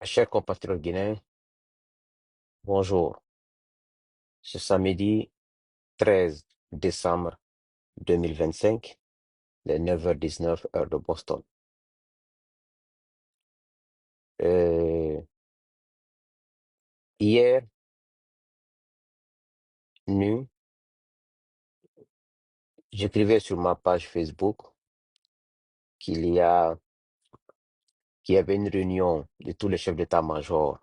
Chers compatriotes guinéens, bonjour. Ce samedi 13 décembre 2025, les 9h19 heure de Boston. Euh, Hier nuit, j'écrivais sur ma page Facebook qu'il y a, qu'il y avait une réunion de tous les chefs d'état-major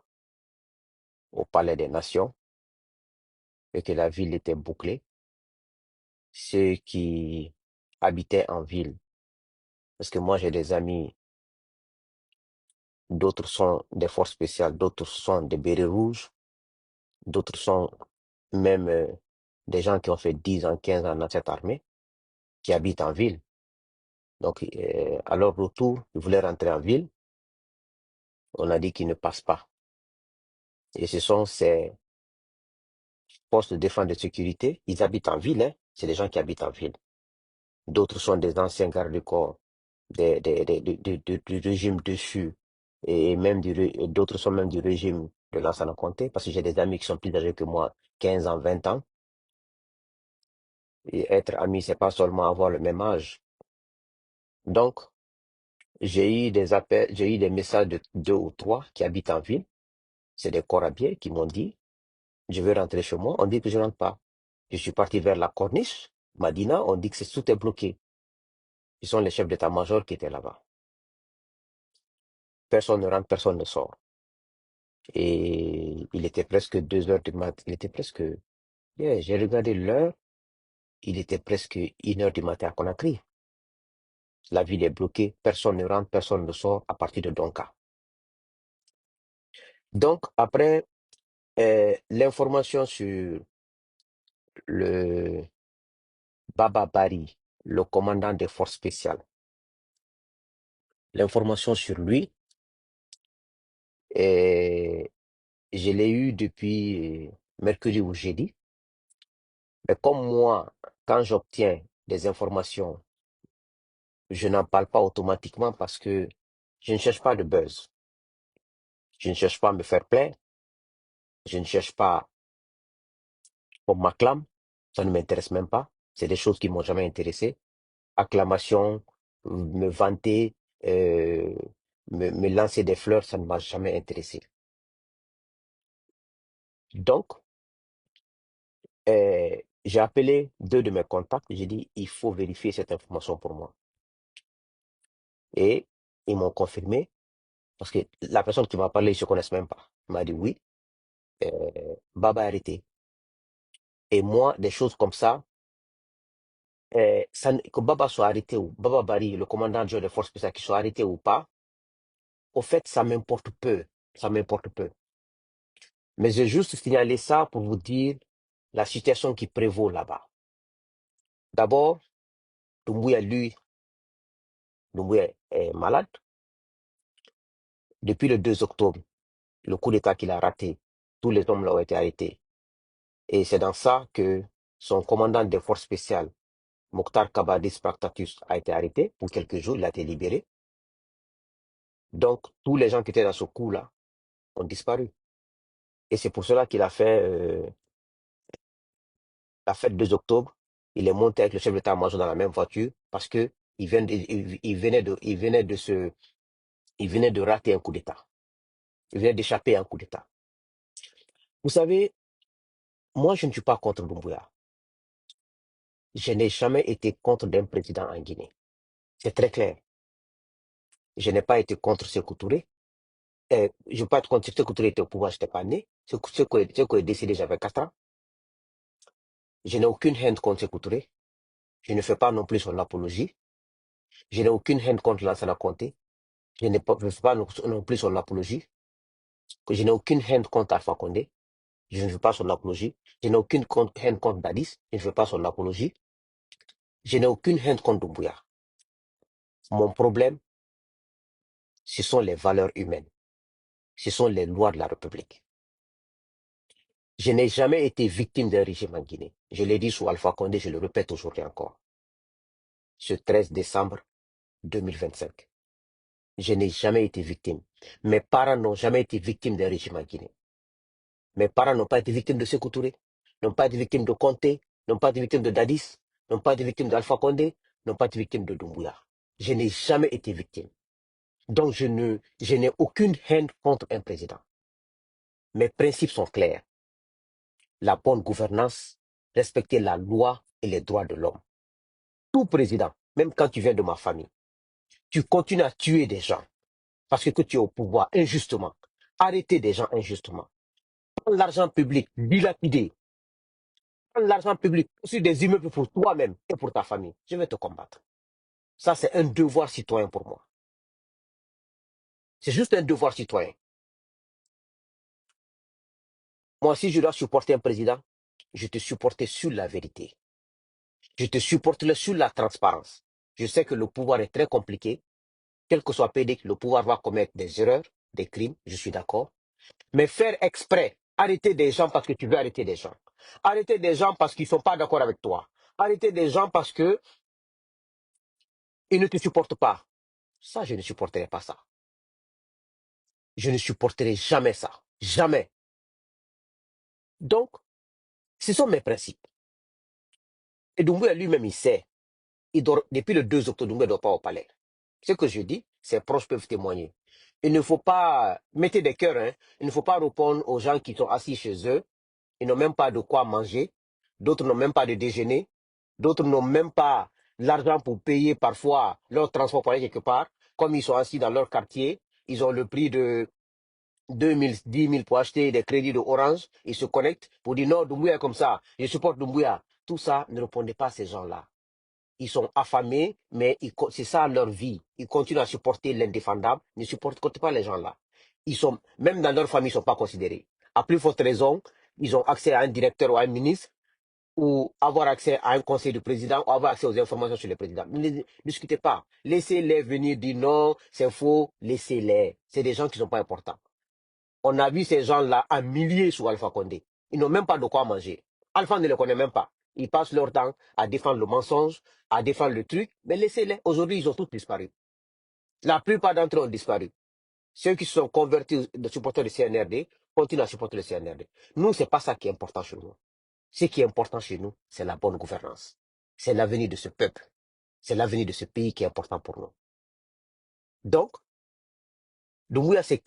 au Palais des Nations et que la ville était bouclée. Ceux qui habitaient en ville, parce que moi j'ai des amis, d'autres sont des forces spéciales, d'autres sont des bérets rouges, d'autres sont même des gens qui ont fait 10 ans, 15 ans dans cette armée, qui habitent en ville. Donc, à leur retour, ils voulaient rentrer en ville. On a dit qu'ils ne passent pas. Et ce sont ces forces de défense et de sécurité. Ils habitent en ville, hein. C'est des gens qui habitent en ville. D'autres sont des anciens gardes du corps, du régime dessus. Et même d'autres sont même du régime de Lansana Conté, parce que j'ai des amis qui sont plus âgés que moi, 15 ans, 20 ans. Et être ami, c'est pas seulement avoir le même âge. Donc, j'ai eu des appels, j'ai eu des messages de deux ou trois qui habitent en ville. C'est des Corabiens qui m'ont dit, je veux rentrer chez moi. On dit que je rentre pas. Je suis parti vers la Corniche, Madina. On dit que tout est bloqué. Ils sont les chefs d'état-major qui étaient là-bas. Personne ne rentre, personne ne sort. Et il était presque 2 heures du matin. Il était presque, yeah, j'ai regardé l'heure. Il était presque 1 heure du matin à Conakry. La ville est bloquée. Personne ne rentre, personne ne sort à partir de Donka. Donc, après, l'information sur le Baba Bari, le commandant des forces spéciales. L'information sur lui, je l'ai eu depuis mercredi ou jeudi. Mais comme moi, quand j'obtiens des informations, je n'en parle pas automatiquement parce que je ne cherche pas de buzz. Je ne cherche pas à me faire plaindre. Je ne cherche pas qu'on m'acclame. Ça ne m'intéresse même pas. C'est des choses qui m'ont jamais intéressé. Acclamation, me vanter, euh, me lancer des fleurs, ça ne m'a jamais intéressé. Donc, j'ai appelé deux de mes contacts. J'ai dit, il faut vérifier cette information pour moi. Et ils m'ont confirmé, parce que la personne qui m'a parlé, ils ne se connaissent même pas. Il m'a dit oui, Baba est arrêté. Et moi, des choses comme ça, que Baba soit arrêté ou Baba Bari, le commandant de des forces spéciales, qu'il soit arrêté ou pas, au fait, ça m'importe peu. Ça m'importe peu. Mais j'ai juste signalé ça pour vous dire la situation qui prévaut là-bas. D'abord, Doumbouya, lui, Doumbouya est malade. Depuis le 2 octobre, le coup d'État qu'il a raté, tous les hommes là ont été arrêtés. Et c'est dans ça que son commandant des forces spéciales, Mokhtar Kabadis Spartacus, a été arrêté pour quelques jours, il a été libéré. Donc, tous les gens qui étaient dans ce coup-là ont disparu. Et c'est pour cela qu'il a fait la fête 2 octobre. Il est monté avec le chef d'état-major dans la même voiture parce que il venait de rater un coup d'État. Il venait d'échapper à un coup d'État. Vous savez, moi, je ne suis pas contre Doumbouya. Je n'ai jamais été contre d'un président en Guinée. C'est très clair. Je n'ai pas été contre Sékou Touré. Je ne veux pas être contre Sékou Touré était au pouvoir, je n'étais pas né. Sékou est décédé, j'avais 4 ans. Je n'ai aucune haine contre Sékou Touré. Je ne fais pas non plus son apologie. Je n'ai aucune haine contre Lansana Conté. Je ne fais pas non plus son apologie. Je n'ai aucune haine contre Alpha Condé. Je ne veux pas son apologie. Je n'ai aucune haine contre Dadis. Je ne veux pas son apologie. Je n'ai aucune haine contre Doumbouya. Mon problème, ce sont les valeurs humaines. Ce sont les lois de la République. Je n'ai jamais été victime d'un régime en Guinée. Je l'ai dit sous Alpha Condé, je le répète aujourd'hui encore. Ce 13 décembre 2025. Je n'ai jamais été victime. Mes parents n'ont jamais été victimes d'un régime en Guinée. Mes parents n'ont pas été victimes de Sékou Touré, n'ont pas été victimes de Conté, n'ont pas été victimes de Dadis, n'ont pas été victimes d'Alpha Condé, n'ont pas été victimes de Doumbouya. Je n'ai jamais été victime. Donc je n'ai aucune haine contre un président. Mes principes sont clairs. La bonne gouvernance, respecter la loi et les droits de l'homme. Tout président, même quand tu viens de ma famille, tu continues à tuer des gens parce que tu es au pouvoir injustement. Arrêter des gens injustement. Prendre l'argent public, dilapider. Prendre l'argent public sur des immeubles pour toi-même et pour ta famille. Je vais te combattre. Ça, c'est un devoir citoyen pour moi. C'est juste un devoir citoyen. Moi, si je dois supporter un président, je te supporte sur la vérité. Je te supporte sur la transparence. Je sais que le pouvoir est très compliqué. Quel que soit PD, le pouvoir va commettre des erreurs, des crimes, je suis d'accord. Mais faire exprès, arrêter des gens parce que tu veux arrêter des gens. Arrêter des gens parce qu'ils ne sont pas d'accord avec toi. Arrêter des gens parce qu'ils ne te supportent pas. Ça, je ne supporterai pas ça. Je ne supporterai jamais ça. Jamais. Donc, ce sont mes principes. Et Doumbouya lui-même, il sait. Il dort, depuis le 2 octobre, Doumbouya ne dort pas au palais. Ce que je dis, ses proches peuvent témoigner. Il ne faut pas mettre des cœurs, hein. Il ne faut pas répondre aux gens qui sont assis chez eux. Ils n'ont même pas de quoi manger. D'autres n'ont même pas de déjeuner. D'autres n'ont même pas l'argent pour payer parfois leur transport pour aller quelque part. Comme ils sont assis dans leur quartier, ils ont le prix de 2000, 10 000 pour acheter des crédits de Orange. Ils se connectent pour dire non, Doumbouya est comme ça. Je supporte Doumbouya. Tout ça, ne répondez pas à ces gens-là. Ils sont affamés, mais c'est ça leur vie. Ils continuent à supporter l'indéfendable, ne supportent pas les gens là. Ils sont, même dans leur famille, ils ne sont pas considérés. À plus forte raison, ils ont accès à un directeur ou à un ministre, ou avoir accès à un conseil du président, ou avoir accès aux informations sur le président. Ne discutez pas. Laissez-les venir dire non, c'est faux, laissez-les. C'est des gens qui ne sont pas importants. On a vu ces gens-là en milliers sous Alpha Condé. Ils n'ont même pas de quoi manger. Alpha ne les connaît même pas. Ils passent leur temps à défendre le mensonge, à défendre le truc, mais laissez-les. Aujourd'hui, ils ont tous disparu. La plupart d'entre eux ont disparu. Ceux qui se sont convertis de supporters du CNRD continuent à supporter le CNRD. Nous, ce n'est pas ça qui est important chez nous. Ce qui est important chez nous, c'est la bonne gouvernance. C'est l'avenir de ce peuple. C'est l'avenir de ce pays qui est important pour nous. Donc, Doumbouya s'est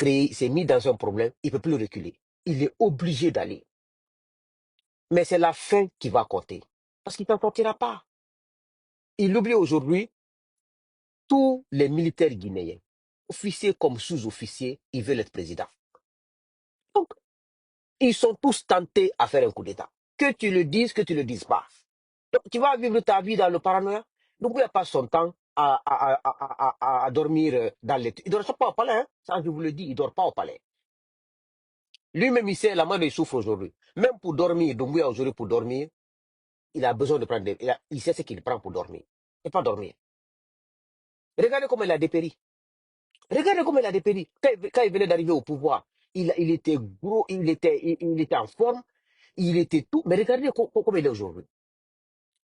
mis dans un problème, il ne peut plus reculer. Il est obligé d'aller. Mais c'est la fin qui va compter. Parce qu'il ne s'en sortira pas. Il oublie aujourd'hui tous les militaires guinéens, officiers comme sous-officiers, ils veulent être président. Donc, ils sont tous tentés à faire un coup d'État. Que tu le dises, que tu ne le dises pas. Donc, tu vas vivre ta vie dans le paranoïa. Donc, il n'y a pas son temps à dormir dans les... Il ne dort pas au palais, hein. Ça, je vous le dis, il ne dort pas au palais. Lui-même, il sait la mort, il souffre aujourd'hui. Même pour dormir, Doumbouya aujourd'hui, pour dormir, il a besoin de prendre des... Il sait ce qu'il prend pour dormir. Et pas dormir. Regardez comment il a dépéri. Regardez comment il a dépéri. Quand il venait d'arriver au pouvoir, il était gros, il était en forme, il était tout. Mais regardez comment il est aujourd'hui.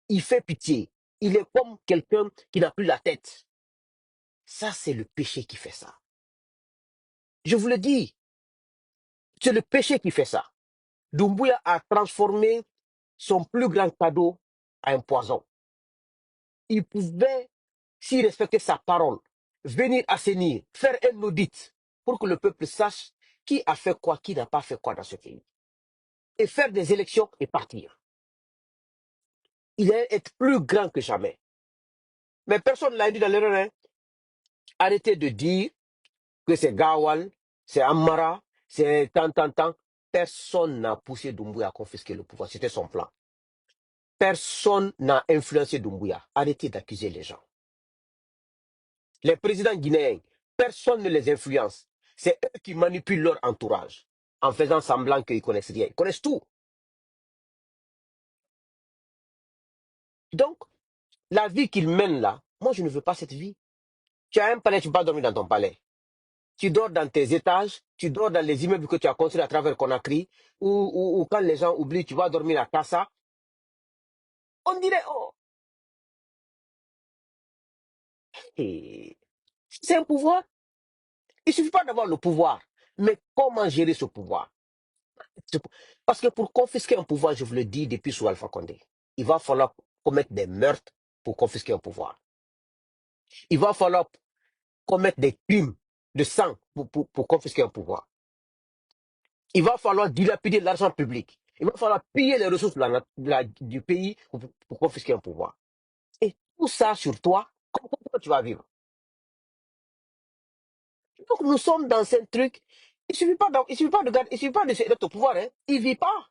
Il fait pitié. Il est comme quelqu'un qui n'a plus la tête. Ça, c'est le péché qui fait ça. Je vous le dis, c'est le péché qui fait ça. Doumbouya a transformé son plus grand cadeau en un poison. Il pouvait, s'il respectait sa parole, venir assainir, faire un audit pour que le peuple sache qui a fait quoi, qui n'a pas fait quoi dans ce pays. Et faire des élections et partir. Il allait être plus grand que jamais. Mais personne ne l'a dit dans l'erreur. Hein. Arrêtez de dire que c'est Gawal, c'est Amara, c'est tant. Personne n'a poussé Doumbouya à confisquer le pouvoir. C'était son plan. Personne n'a influencé Doumbouya. Arrêtez d'accuser les gens. Les présidents guinéens, personne ne les influence. C'est eux qui manipulent leur entourage en faisant semblant qu'ils connaissent rien. Ils connaissent tout. Donc, la vie qu'ils mènent là, moi, je ne veux pas cette vie. Tu as un palais, tu ne peux pas dormir dans ton palais. Tu dors dans tes étages, tu dors dans les immeubles que tu as construits à travers Conakry, ou quand les gens oublient, tu vas dormir à Kassa. On dirait, oh, c'est un pouvoir. Il ne suffit pas d'avoir le pouvoir, mais comment gérer ce pouvoir? Parce que pour confisquer un pouvoir, je vous le dis depuis sous Alpha Condé, il va falloir commettre des meurtres pour confisquer un pouvoir. Il va falloir commettre des crimes de sang pour confisquer un pouvoir. Il va falloir dilapider l'argent public. Il va falloir piller les ressources du pays pour confisquer un pouvoir. Et tout ça sur toi, comment tu vas vivre? Donc nous sommes dans un truc. Il ne suffit pas, il suffit pas d'être au pouvoir. Hein. Il ne vit pas.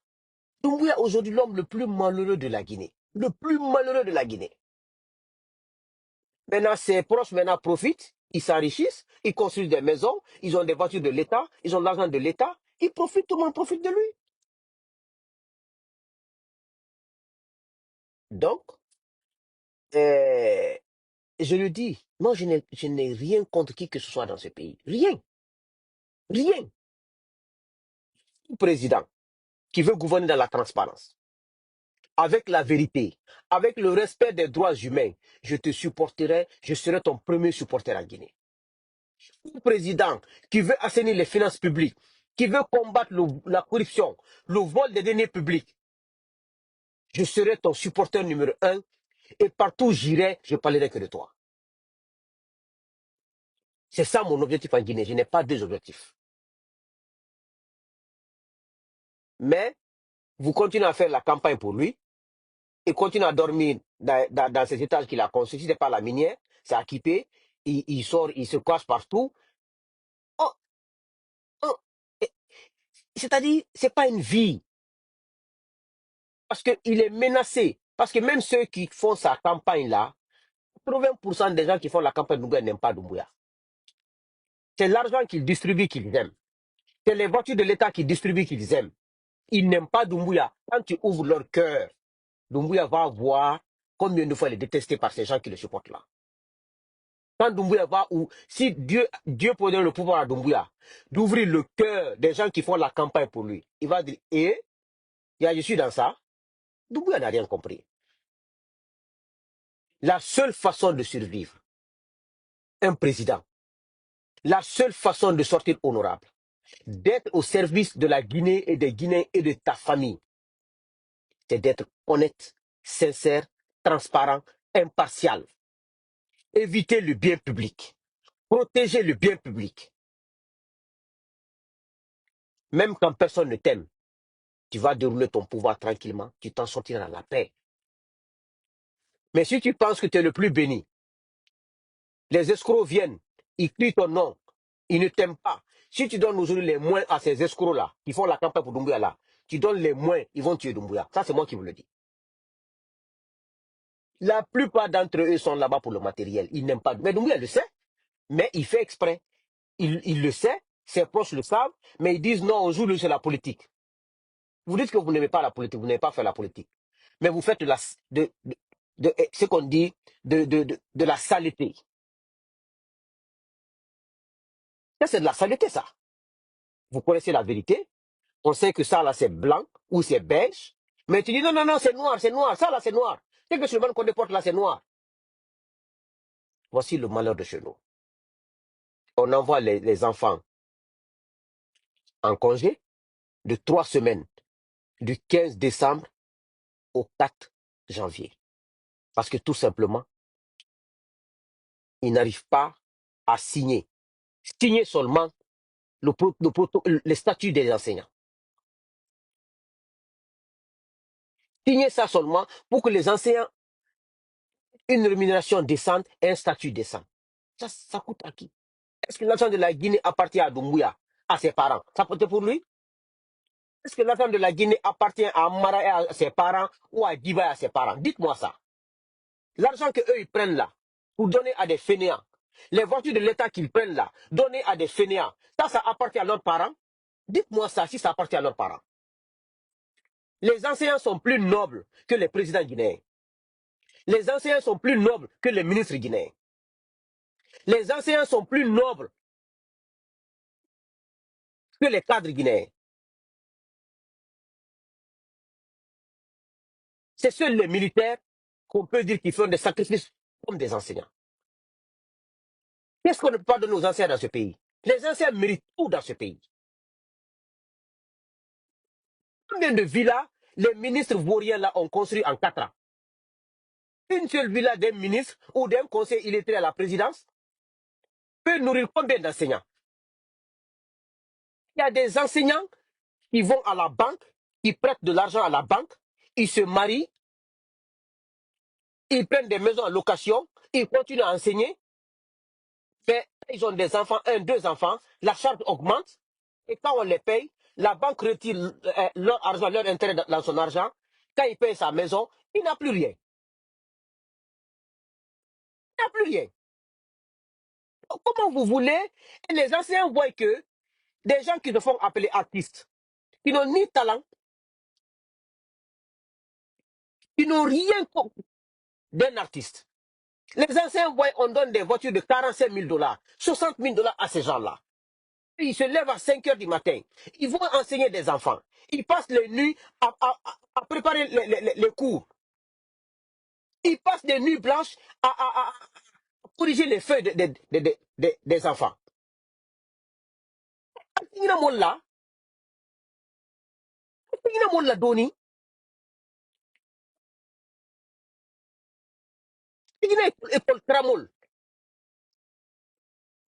Doumbouya est aujourd'hui l'homme le plus malheureux de la Guinée. Le plus malheureux de la Guinée. Maintenant, ses proches maintenant profitent, ils s'enrichissent, ils construisent des maisons, ils ont des voitures de l'État, ils ont l'argent de l'État, ils profitent, tout le monde profite de lui. Donc, euh, je le dis, moi je n'ai rien contre qui que ce soit dans ce pays. Rien. Rien. Tout président qui veut gouverner dans la transparence, avec la vérité, avec le respect des droits humains, je te supporterai, je serai ton premier supporter en Guinée. Tout président qui veut assainir les finances publiques, qui veut combattre la corruption, le vol des deniers publics, je serai ton supporter numéro un et partout où j'irai, je parlerai que de toi. C'est ça mon objectif en Guinée. Je n'ai pas deux objectifs. Mais vous continuez à faire la campagne pour lui. Il continue à dormir dans ces étages qu'il a construits. Si ce n'est pas la minière, c'est équipé. Il sort, il se cache partout. Oh, oh. C'est-à-dire, ce n'est pas une vie. Parce qu'il est menacé. Parce que même ceux qui font sa campagne-là, 80% des gens qui font la campagne de Doumbouya n'aiment pas Doumbouya. C'est l'argent qu'il distribue qu'ils aiment. C'est les voitures de l'État qu'il distribue qu'ils aiment. Ils n'aiment pas Doumbouya. Quand tu ouvres leur cœur, Doumbouya va voir combien de fois il est détesté par ces gens qui le supportent là. Quand Doumbouya va où, si Dieu peut donner le pouvoir à Doumbouya, d'ouvrir le cœur des gens qui font la campagne pour lui, il va dire, je suis dans ça. Doumbouya n'a rien compris. La seule façon de survivre, un président, la seule façon de sortir honorable, d'être au service de la Guinée et des Guinéens et de ta famille, c'est d'être honnête, sincère, transparent, impartial. Éviter le bien public, protéger le bien public. Même quand personne ne t'aime, tu vas dérouler ton pouvoir tranquillement, tu t'en sortiras dans la paix. Mais si tu penses que tu es le plus béni, les escrocs viennent, ils crient ton nom, ils ne t'aiment pas. Si tu donnes aujourd'hui les moins à ces escrocs-là, qui font la campagne pour Doumbouya là, tu donnes les moins, ils vont tuer Doumbouya. Ça, c'est moi qui vous le dis. La plupart d'entre eux sont là-bas pour le matériel. Ils n'aiment pas. Mais Doumbouya le sait, mais il fait exprès. Il le sait, ses proches le savent, mais ils disent non, aujourd'hui, c'est la politique. Vous dites que vous n'aimez pas la politique, vous n'avez pas fait la politique. Mais vous faites ce qu'on dit de la saleté. Ça, c'est de la saleté, ça. Vous connaissez la vérité. On sait que ça, là, c'est blanc ou c'est beige. Mais tu dis non, non, non, c'est noir, c'est noir. Ça, là, c'est noir. C'est que Suleiman qu'on porte là, c'est noir. Voici le malheur de chez nous. On envoie les enfants en congé de 3 semaines, du 15 décembre au 4 janvier. Parce que tout simplement, ils n'arrivent pas à signer. Signer seulement les statuts des enseignants. Signer ça seulement pour que les enseignants aient une rémunération décente et un statut décent. Ça coûte à qui? Est-ce que l'argent de la Guinée appartient à Doumbouya, à ses parents? Ça peut être pour lui? Est-ce que l'argent de la Guinée appartient à Mara et à ses parents ou à Diba et à ses parents? Dites-moi ça. L'argent qu'eux, ils prennent là, pour donner à des fainéants, les voitures de l'État qu'ils prennent là, donner à des fainéants, ça appartient à leurs parents? Dites-moi ça, si ça appartient à leurs parents. Les enseignants sont plus nobles que les présidents guinéens. Les enseignants sont plus nobles que les ministres guinéens. Les enseignants sont plus nobles que les cadres guinéens. C'est seuls les militaires qu'on peut dire qu'ils font des sacrifices comme des enseignants. Qu'est-ce qu'on ne peut pas donner aux enseignants dans ce pays? Les anciens méritent tout dans ce pays. Combien de villas les ministres vauriens là ont construit en 4 ans? Une seule villa d'un ministre ou d'un conseil illettré à la présidence peut nourrir combien d'enseignants? Il y a des enseignants qui vont à la banque, qui prêtent de l'argent à la banque, ils se marient, ils prennent des maisons en location, ils continuent à enseigner, mais ils ont des enfants, 1, 2 enfants, la charge augmente, et quand on les paye, la banque retire leur argent, leur intérêt dans son argent. Quand il paye sa maison, il n'a plus rien. Il n'a plus rien. Comment vous voulez? Et les enseignants voient que des gens qui se font appeler artistes, qui n'ont ni talent, qui n'ont rien d'un artiste. Les anciens voient, on donne des voitures de 45 000 $, 60 000 $ à ces gens-là. Ils se lèvent à 5 heures du matin. Ils vont enseigner des enfants. Ils passent les nuits à préparer les cours. Ils passent des nuits blanches à corriger les feuilles des enfants. Il y a là, il y a là, Doni. Il y a une école Tramol.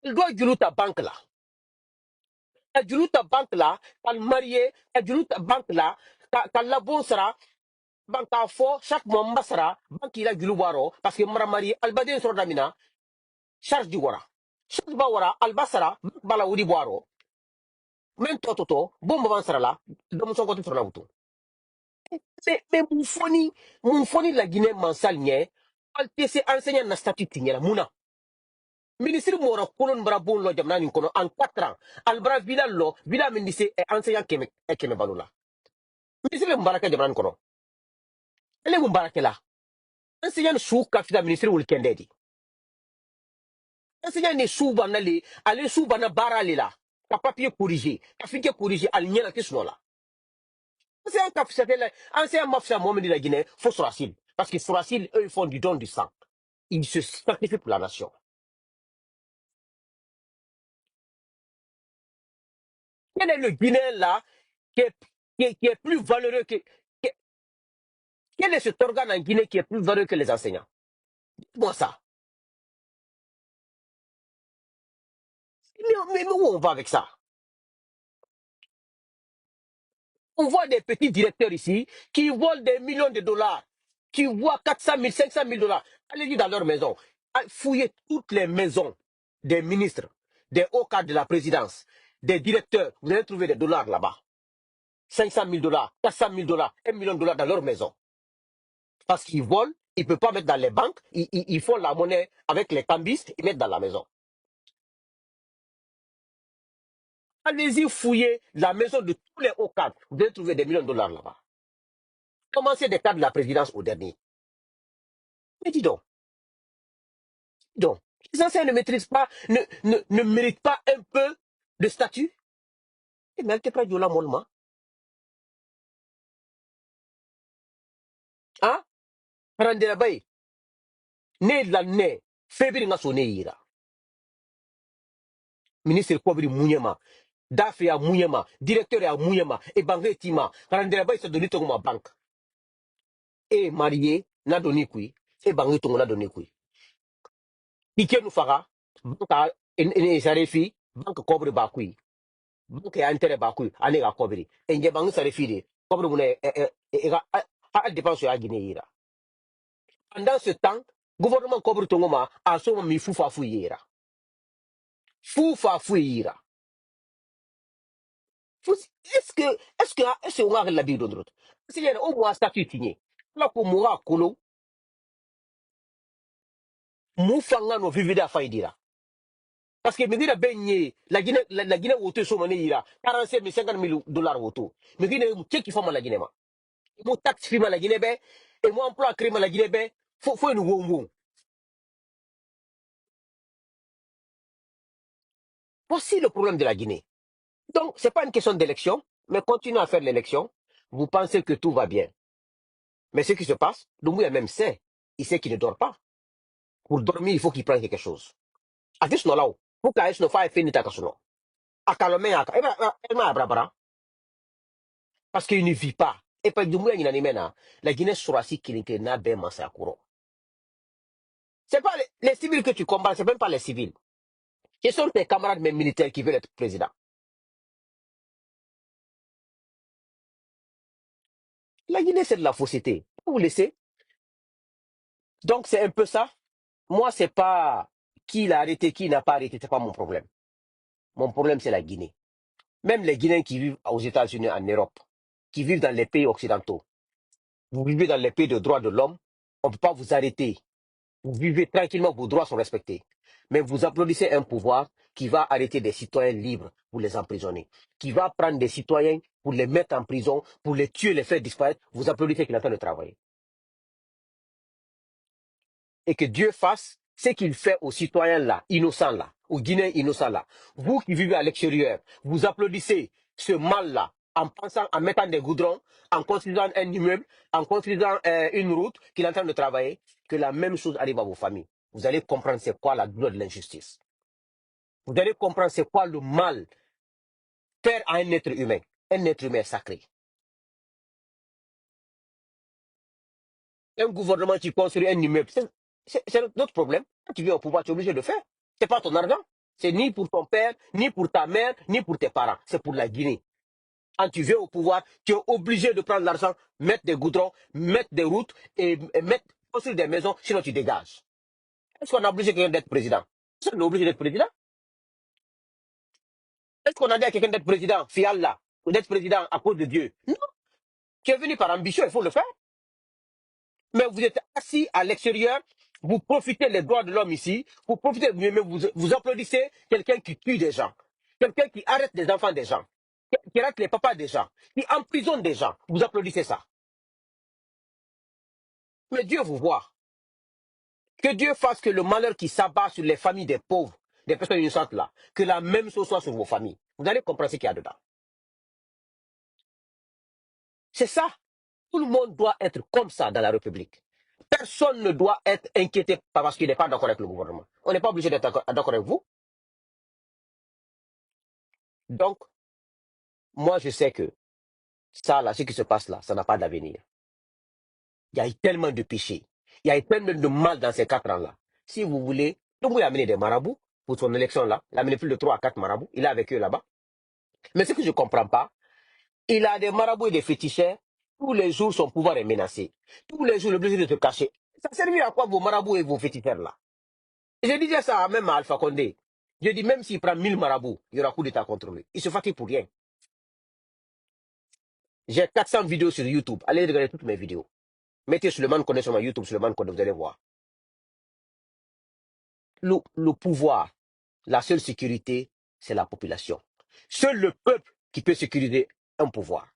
Il doit jouer ta banque là. Ta jouer ta banque là, ta marié, ta jouer ta banque là, ta la bonne sera. Banque fo chaque mois mbasara banque ila julu waro parce que mara mari albadin soro damina charge di wara charge ba wara albasara bala wudi waro men toto bomba bansara la dom son côté soro wuto mais mon foni la Guinée mansal nye al tc enseignant na statut tingela muna ministre mora kolon bra bon lo jamna ni kono en 4 ans al bra villa lo villa ministre enseignant keme balula ministre mbaraka jamna ni kono ele mbaraka la enseignant sou kafita ministre wul kendedi enseignant ne suba na le ale suba na bara le la ka papier corriger ka finke corriger al nyela ke suno la enseignant ka fisa la enseignant mafsa momen de la Guinée faut Souracil parce que Souracil eux ils font du don du sang ils se sacrifient pour la nation. Quel est le Guinéen là qui est plus valeureux quel est cet organe en Guinée qui est plus valeureux que les enseignants? Dites-moi ça. Mais où on va avec ça? On voit des petits directeurs ici qui volent des millions de dollars, qui voient 400 000, 500 000 $. Allez-y dans leur maison. Fouillez toutes les maisons des ministres, des hauts cadres de la présidence, des directeurs. Vous allez trouver des dollars là-bas. 500 000 $, 400 000 $, 1 million de dollars dans leur maison. Parce qu'ils volent, ils ne peuvent pas mettre dans les banques, ils font la monnaie avec les cambistes, ils mettent dans la maison. Allez-y fouiller la maison de tous les hauts cadres. Vous allez trouver des millions de dollars là-bas. Commencez des cadres de la présidence au dernier. Mais dis donc, les anciens ne maîtrisent pas, ne méritent pas un peu de statut. Et mais elle te prend du la mollement. Hein? Randera bay. Ne la ne. Fébri nga so ne yira. Ministre Kobri Mouniema. Dafe ya Mouniema. Directeur ya Mouniema. Et Bangé Tima. Randera bay se donne ton ma banque. Et marié, n'a donné qui. Et Bangé ton n'a donné qui. Ike nous fera. Banque et Sarefi. Banque Kobri Bakui. Banque ya intérêt Bakui. Allez à Kobri. Et Nge Bangé Sarefi de. Kobri Moune. Et a dépense à Guinée yira. Pendant ce temps, le gouvernement Kobri Tongoma a son mi foufa fouillera. Foufa fouillera. Est-ce que on a la vie d'autre? Si il y a au moins statut signé. Là pour mourir kolo, moufanga no vivida faidira. Parce que me dire benye la Guinée wote so mané ira 45 000 50 000 $ woto. Me dire check qui forme la Guinée ma. Mo taxe firme la Guinée be et mo emploi crime la Guinée be faut nous wongo. Voici le problème de la Guinée. Donc c'est pas une question d'élection, mais continuez à faire l'élection. Vous pensez que tout va bien. Mais ce qui se passe, Doumbouya même sait. Il sait qu'il ne dort pas. Pour dormir, il faut qu'il prenne quelque chose. À ce moment-là, pour qu'il ne fasse pas finir ta casse. Akalome aka. Ema Abrabara. Parce qu'il ne vit pas. Et pas du moins, il y a la Guinée sera si qu'il n'a pas massacre. C'est pas les civils que tu combats, c'est même pas les civils. Ce sont tes camarades même militaires qui veulent être président. La Guinée, c'est de la fausseté. Vous laissez. Donc, c'est un peu ça. Moi, c'est pas qui l'a arrêté, qui n'a pas arrêté, c'est pas mon problème. Mon problème, c'est la Guinée. Même les Guinéens qui vivent aux États-Unis, en Europe, qui vivent dans les pays occidentaux, vous vivez dans les pays de droits de l'homme, on ne peut pas vous arrêter. Vous vivez tranquillement, vos droits sont respectés. Mais vous applaudissez un pouvoir qui va arrêter des citoyens libres pour les emprisonner, qui va prendre des citoyens pour les mettre en prison, pour les tuer, les faire disparaître. Vous applaudissez qu'il est en train de travailler. Et que Dieu fasse ce qu'il fait aux citoyens là, innocents là, aux Guinéens innocents là. Vous qui vivez à l'extérieur, vous applaudissez ce mal là en pensant, en mettant des goudrons, en construisant un immeuble, en construisant une route qu'il est en train de travailler, que la même chose arrive à vos familles. Vous allez comprendre c'est quoi la douleur de l'injustice. Vous allez comprendre c'est quoi le mal faire à un être humain sacré. Un gouvernement qui construit un immeuble, c'est notre problème. Quand tu viens au pouvoir, tu es obligé de le faire. C'est pas ton argent. C'est ni pour ton père, ni pour ta mère, ni pour tes parents. C'est pour la Guinée. Quand tu viens au pouvoir, tu es obligé de prendre l'argent, mettre des goudrons, mettre des routes et mettre, construire des maisons, sinon tu dégages. Est-ce qu'on a obligé quelqu'un d'être président? Est-ce qu'on est obligé d'être président? Est-ce qu'on a dit à quelqu'un d'être président, fial ou d'être président à cause de Dieu? Non. Tu es venu par ambition, il faut le faire. Mais vous êtes assis à l'extérieur, vous profitez des droits de l'homme ici, vous profitez, mais vous applaudissez quelqu'un qui tue des gens, quelqu'un qui arrête les enfants des gens, qui arrête les papas des gens, qui emprisonne des gens. Vous applaudissez ça. Mais Dieu vous voit. Que Dieu fasse que le malheur qui s'abat sur les familles des pauvres, des personnes innocentes là, que la même chose soit sur vos familles. Vous allez comprendre ce qu'il y a dedans. C'est ça. Tout le monde doit être comme ça dans la République. Personne ne doit être inquiété parce qu'il n'est pas d'accord avec le gouvernement. On n'est pas obligé d'être d'accord avec vous. Donc, moi, je sais que ça, là, ce qui se passe là, ça n'a pas d'avenir. Il y a eu tellement de péchés. Il y a eu tellement de mal dans ces 4 ans-là. Si vous voulez, donc vous amener des marabouts pour son élection là. Il a amené plus de 3 à 4 marabouts. Il est avec eux là-bas. Mais ce que je ne comprends pas, il a des marabouts et des féticheurs. Tous les jours, son pouvoir est menacé. Tous les jours, le besoin de te cacher. Ça servit à quoi vos marabouts et vos féticheurs là? Je disais ça même à Alpha Condé. Je dis même s'il prend 1000 marabouts, il y aura coup d'état contre lui. Il se fatigue pour rien. J'ai 400 vidéos sur YouTube. Allez regarder toutes mes vidéos. Mettez Suleiman Condé sur ma YouTube, Suleiman Condé, vous allez voir. Le pouvoir, la seule sécurité, c'est la population. Seul le peuple qui peut sécuriser un pouvoir.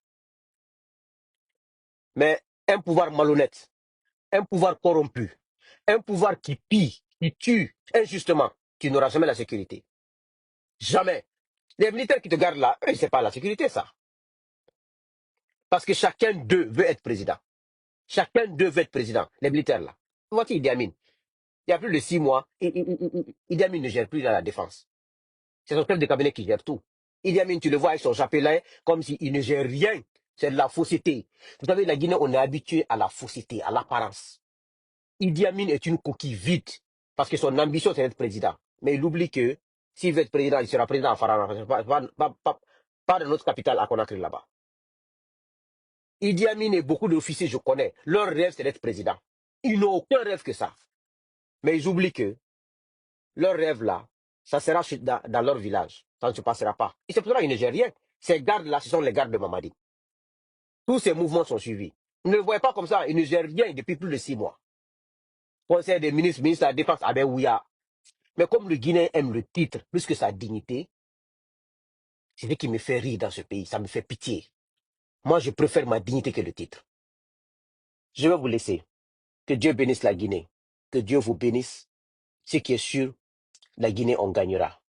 Mais un pouvoir malhonnête, un pouvoir corrompu, un pouvoir qui pille, qui tue injustement, qui n'aura jamais la sécurité. Jamais. Les militaires qui te gardent là, eux, c'est pas la sécurité, ça. Parce que chacun d'eux veut être président. Chacun d'eux veut être président. Les militaires là. Voici Idi Amin. Il y a plus de 6 mois, Idi Amin ne gère plus dans la défense. C'est son chef de cabinet qui gère tout. Idi Amin, tu le vois avec son chapelain, comme s'il ne gère rien. C'est de la fausseté. Vous savez, la Guinée, on est habitué à la fausseté, à l'apparence. Idi Amin est une coquille vide. Parce que son ambition, c'est d'être président. Mais il oublie que s'il veut être président, il sera président à Farana. Pas de notre capitale à Conakry là-bas. Idi Amin et beaucoup d'officiers, je connais, leur rêve, c'est d'être président. Ils n'ont aucun rêve que ça. Mais ils oublient que leur rêve là, ça sera dans leur village. Ça ne se passera pas. Et c'est pour ça qu'ils ne gèrent rien. Ces gardes-là, ce sont les gardes de Mamadi. Tous ces mouvements sont suivis. Vous ne le voyez pas comme ça. Ils ne gèrent rien depuis plus de 6 mois. Conseil des ministres, ministre de la Défense, ah ben oui. Mais comme le Guinéen aime le titre plus que sa dignité, c'est ce qui me fait rire dans ce pays. Ça me fait pitié. Moi, je préfère ma dignité que le titre. Je vais vous laisser. Que Dieu bénisse la Guinée. Que Dieu vous bénisse. Ce qui est sûr, la Guinée, on gagnera.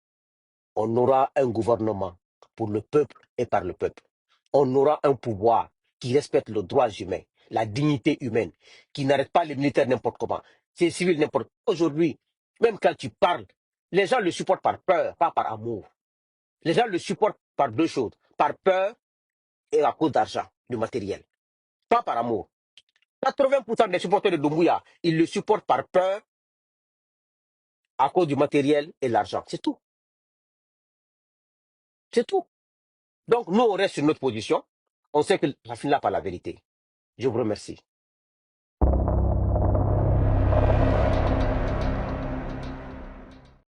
On aura un gouvernement pour le peuple et par le peuple. On aura un pouvoir qui respecte les droits humains, la dignité humaine, qui n'arrête pas les militaires n'importe comment, ces civils n'importe comment. Aujourd'hui, même quand tu parles, les gens le supportent par peur, pas par amour. Les gens le supportent par deux choses, par peur et à cause d'argent, du matériel. Pas par amour. 80% des supporters de Doumbouya, ils le supportent par peur, à cause du matériel et de l'argent. C'est tout. C'est tout. Donc, nous, on reste sur notre position. On sait que ça finira par la vérité. Je vous remercie.